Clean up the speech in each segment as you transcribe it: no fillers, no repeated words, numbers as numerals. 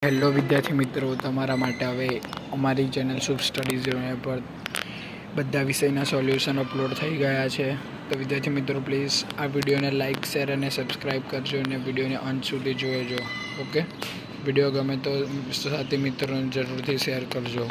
Hello વિદ્યાર્થી મિત્રો, તમારા માટે હવે અમારી ચેનલ શુભ સ્ટડીઝ પર બધા વિષયના સોલ્યુશન અપલોડ થઈ ગયા છે. તો વિદ્યાર્થી મિત્રો, પ્લીઝ આ વિડીયોને લાઇક, શેર અને સબસ્ક્રાઈબ કરજો અને વિડીયોને અંત સુધી જોજો. ઓકે, વિડીયો ગમે તો સાથી મિત્રોને જરૂરથી શેર કરજો.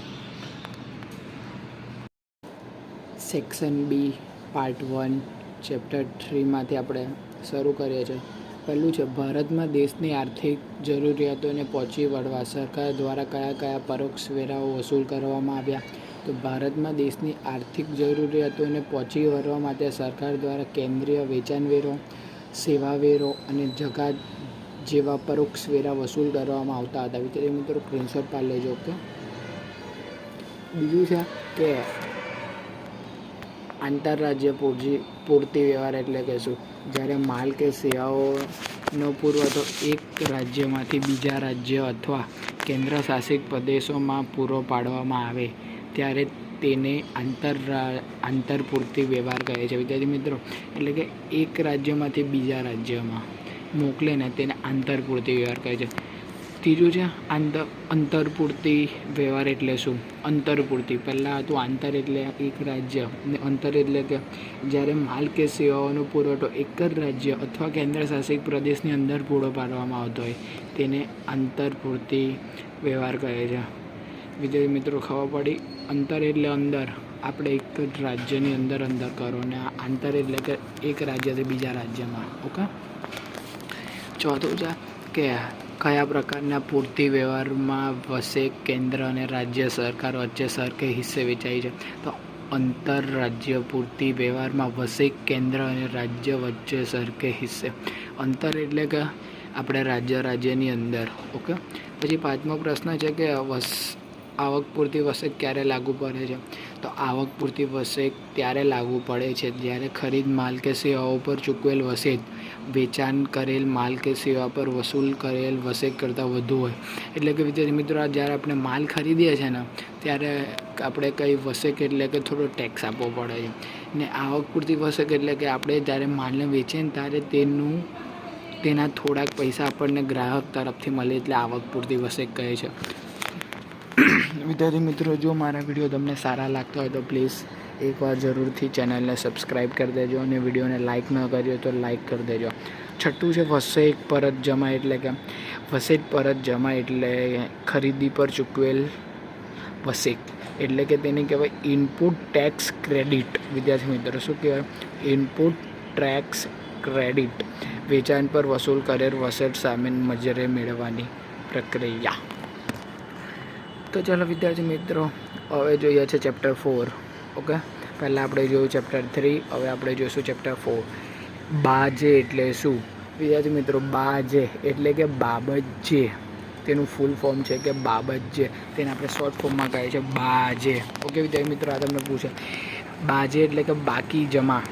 સેક્શન બી પાર્ટ 1 ચેપ્ટર 3માંથી આપણે શરૂ કરીએ છીએ. પહેલું છે, ભારતમાં દેશની આર્થિક જરૂરિયાતોને પહોંચી વળવા સરકાર દ્વારા કયા કયા પરોક્ષ વેરાઓ વસૂલ કરવામાં આવ્યા. તો ભારતમાં દેશની આર્થિક જરૂરિયાતોને પહોંચી વળવા માટે સરકાર દ્વારા કેન્દ્રીય વેચાણ વેરો, સેવા વેરો અને જકાત જેવા પરોક્ષ વેરા વસૂલ કરવામાં આવતા હતા. વિદ્યાર્થી મિત્રો, સ્ક્રીનશોટ પાડી લેજો. ઓકે, બીજું છે કે આંતરરાજ્ય પૂર્તિ વ્યવહાર એટલે કે શું? જ્યારે માલ કે સેવાઓનો પુરવઠો એક રાજ્યમાંથી બીજા રાજ્ય અથવા કેન્દ્ર શાસિત પ્રદેશોમાં પૂરો પાડવામાં આવે ત્યારે તેને આંતરપૂર્તિ વ્યવહાર કહે છે. વિદ્યાર્થી મિત્રો, એટલે કે એક રાજ્યમાંથી બીજા રાજ્યમાં મોકલે ને તેને આંતરપૂર્તિ વ્યવહાર કહે છે. ત્રીજું છે અંતરપૂર્તિ વ્યવહાર એટલે શું? અંતરપૂર્તિ પહેલાં હતું આંતર એટલે એક રાજ્ય અને અંતર એટલે કે જ્યારે માલ કે સેવાઓનો પુરવઠો એક જ રાજ્ય અથવા કેન્દ્ર શાસિત પ્રદેશની અંદર પૂરો પાડવામાં આવતો હોય તેને અંતરપૂર્તિ વ્યવહાર કહે છે. વિદ્યાર્થી મિત્રો, ખબર પડી? અંતર એટલે અંદર, આપણે એક જ રાજ્યની અંદર કરો, અને આંતર એટલે કે એક રાજ્યથી બીજા રાજ્યમાં. ઓકે, ચોથું છે કે કયા પ્રકારના પૂર્તિ વ્યવહારમાં વસેક કેન્દ્ર અને રાજ્ય સરકાર વચ્ચે સરખે હિસ્સે વેચાય છે? તો આંતરરાજ્ય પૂર્તિ વ્યવહારમાં વસેક કેન્દ્ર અને રાજ્ય વચ્ચે સરખે હિસ્સે. અંતર એટલે કે આપણે રાજ્યની અંદર. ઓકે, પછી પાંચમો પ્રશ્ન છે કે આવક પૂરતી વસેક ક્યારે લાગુ પડે છે? તો આવક પૂરતી વસેક ત્યારે લાગુ પડે છે જ્યારે ખરીદ માલ કે સેવાઓ પર ચૂકવેલ વસેક વેચાણ કરેલ માલ કે સેવા પર વસૂલ કરેલ વસેક કરતાં વધુ હોય. એટલે કે વિદ્યાર્થી મિત્રો, જ્યારે આપણે માલ ખરીદીએ છીએ ને ત્યારે આપણે કંઈ વસેક એટલે કે થોડો ટેક્સ આપવો પડે છે. ને આવક પૂરતી વસેક એટલે કે આપણે જ્યારે માલને વેચીએ ને ત્યારે તેના થોડાક પૈસા આપણને ગ્રાહક તરફથી મળે એટલે આવક પૂરતી વસેક કહે છે. વિદ્યાર્થી મિત્રો, જો મારા વિડીયો તમને સારા લાગતા હોય તો પ્લીઝ એકવાર જરૂરથી ચેનલને સબસ્ક્રાઈબ કરી દેજો અને વિડીયોને લાઇક ન કર્યો તો લાઇક કરી દેજો. છઠ્ઠું છે વસેક પરત જમા એટલે કે વસેક પરત જમા એટલે ખરીદી પર ચૂકવેલ વસેક એટલે કે તેને કહેવાય ઇનપુટ ટેક્સ ક્રેડિટ. વિદ્યાર્થી મિત્રો, શું કહેવાય? Input tax credit. વેચાણ પર વસૂલ કરેલ વસેક સામે મજરે મેળવવાની પ્રક્રિયા. તો ચાલો વિદ્યાર્થી મિત્રો, હવે જોઈએ છે ચેપ્ટર 4. ઓકે, પહેલાં આપણે જોયું ચેપ્ટર 3, હવે આપણે જોઈશું ચેપ્ટર 4. બાજે એટલે શું? વિદ્યાર્થી મિત્રો, બાજે એટલે કે બાબતજે. તેનું ફૂલ ફોર્મ છે કે બાબતજે. તેને આપણે શોર્ટ ફોર્મમાં કહે છે બાજે. ઓકે વિદ્યાર્થી મિત્રો, આ તમને પૂછે બાજે એટલે કે બાકી જમા.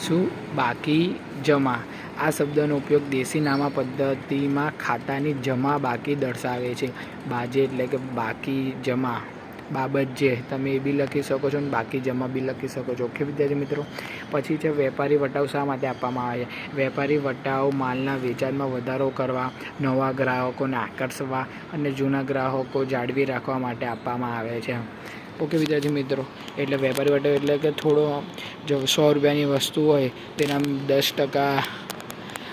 શું? બાકી જમા. આ શબ્દનો ઉપયોગ દેશી નામા પદ્ધતિમાં ખાતાની જમા બાકી દર્શાવે છે. બાજે એટલે કે બાકી જમા. બાબત જે તમે એ બી લખી શકો છો અને બાકી જમા બી લખી શકો છો. ઓકે વિદ્યાર્થી મિત્રો, પછી છે વેપારી વટાવ શા માટે આપવામાં આવે છે? વેપારી વટાવ માલના વેચાણમાં વધારો કરવા, નવા ગ્રાહકોને આકર્ષવા અને જૂના ગ્રાહકો જાળવી રાખવા માટે આપવામાં આવે છે. ઓકે વિદ્યાર્થી મિત્રો, એટલે વેપારી વટાવ એટલે કે થોડો જો 100 રૂપિયાની વસ્તુ હોય તેના 10%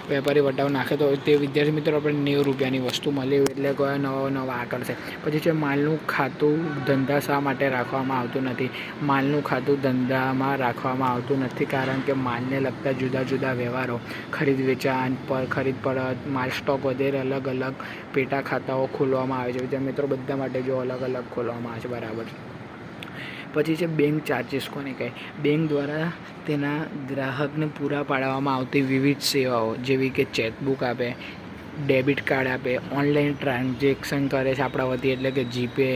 વેપારી વટાવ નાખે તો તે વિદ્યાર્થી મિત્રો આપણે 90 રૂપિયાની વસ્તુ મળે એટલે કોઈ નવા આકર્ષે. પછી છે માલનું ખાતું ધંધા શા માટે રાખવામાં આવતું નથી? માલનું ખાતું ધંધામાં રાખવામાં આવતું નથી કારણ કે માલને લગતા જુદા જુદા વ્યવહારો, ખરીદ વેચાણ, ખરીદ પરત, માલ સ્ટોક વગેરે અલગ અલગ પેટા ખાતાઓ ખોલવામાં આવે છે. વિદ્યાર્થી મિત્રો, બધા માટે જો અલગ અલગ ખોલવામાં આવે છે. બરાબર. પછી છે બેંક ચાર્જીસ કોને કહે? બેંક દ્વારા તેના ગ્રાહકને પૂરા પાડવામાં આવતી વિવિધ સેવાઓ જેવી કે ચેકબુક આપે, ડેબિટ કાર્ડ આપે, ઓનલાઈન ટ્રાન્ઝેક્શન કરે છે આપણા વતી એટલે કે જીપે,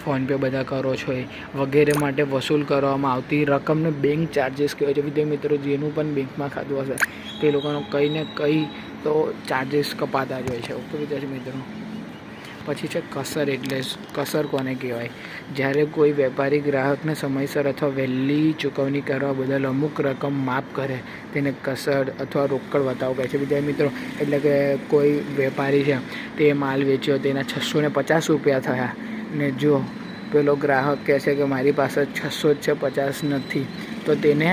ફોનપે બધા કરો છો વગેરે માટે વસૂલ કરવામાં આવતી રકમને બેંક ચાર્જીસ કહેવાય છે. વિદ્યાર્થી મિત્રો, જેનું પણ બેંકમાં ખાતું હશે તે લોકોનો કંઈ ને કંઈ તો ચાર્જીસ કપાતા જ હોય છે. ઓકે વિદ્યાર્થી મિત્રો, પછી છે કસર. એટલે કસર કોને કહેવાય? જ્યારે કોઈ વેપારી ગ્રાહકને સમયસર અથવા વહેલી ચૂકવણી કરવા બદલ અમુક રકમ માફ કરે તેને કસર અથવા રોકડ વટાવ કહે છે. વિદ્યાર્થી મિત્રો, એટલે કે કોઈ વેપારી છે તે માલ વેચ્યો, તેના 650 રૂપિયા થયા ને જો પેલો ગ્રાહક કહે છે કે મારી પાસે 600 જ છે, 50 નથી, તો તેને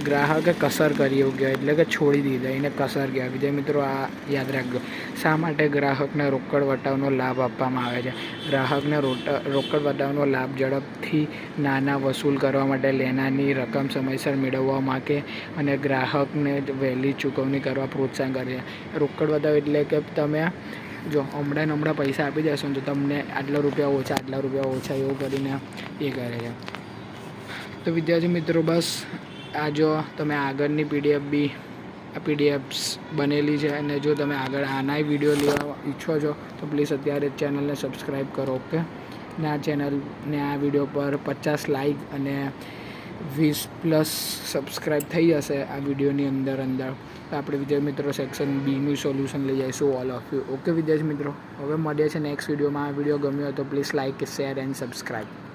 ગ્રાહકે કસર કરી એવું કહેવાય. એટલે કે છોડી દીધા, એને કસર કહેવાય. વિદ્યાર્થી મિત્રો, આ યાદ રાખજો. શા માટે ગ્રાહકને રોકડ વટાવનો લાભ આપવામાં આવે છે? ગ્રાહકને રોકડ વટાવનો લાભ ઝડપથી નાણાં વસૂલ કરવા માટે, લેનારની રકમ સમયસર મેળવવા માટે અને ગ્રાહકને વહેલી ચૂકવણી કરવા પ્રોત્સાહન કરે છે. રોકડ વટાવ એટલે કે તમે જો હમણાં પૈસા આપી દેશો ને તો તમને આટલા રૂપિયા ઓછા એવું કરીને એ કરે છે. તો વિદ્યાર્થી મિત્રો, બસ આ જો તમે આગળની પીડીએફ્સ બનેલી છે અને જો તમે આગળ આનાય વિડીયો લેવા ઈચ્છો છો તો પ્લીઝ અત્યારે જ ચેનલને સબસ્ક્રાઈબ કરો. ઓકે, ને આ ચેનલને આ વિડીયો પર 50 લાઈક અને 20+ સબસ્ક્રાઈબ થઈ જશે આ વિડીયોની અંદર તો આપણે વિદ્યાર્થી મિત્રો સેક્શન બીનું સોલ્યુશન લઈ જઈશું ઓલ ઓફ યુ. ઓકે વિદ્યાર્થી મિત્રો, હવે મળીએ છીએ નેક્સ્ટ વિડીયોમાં. આ વિડીયો ગમ્યો હોય તો please like, share and subscribe.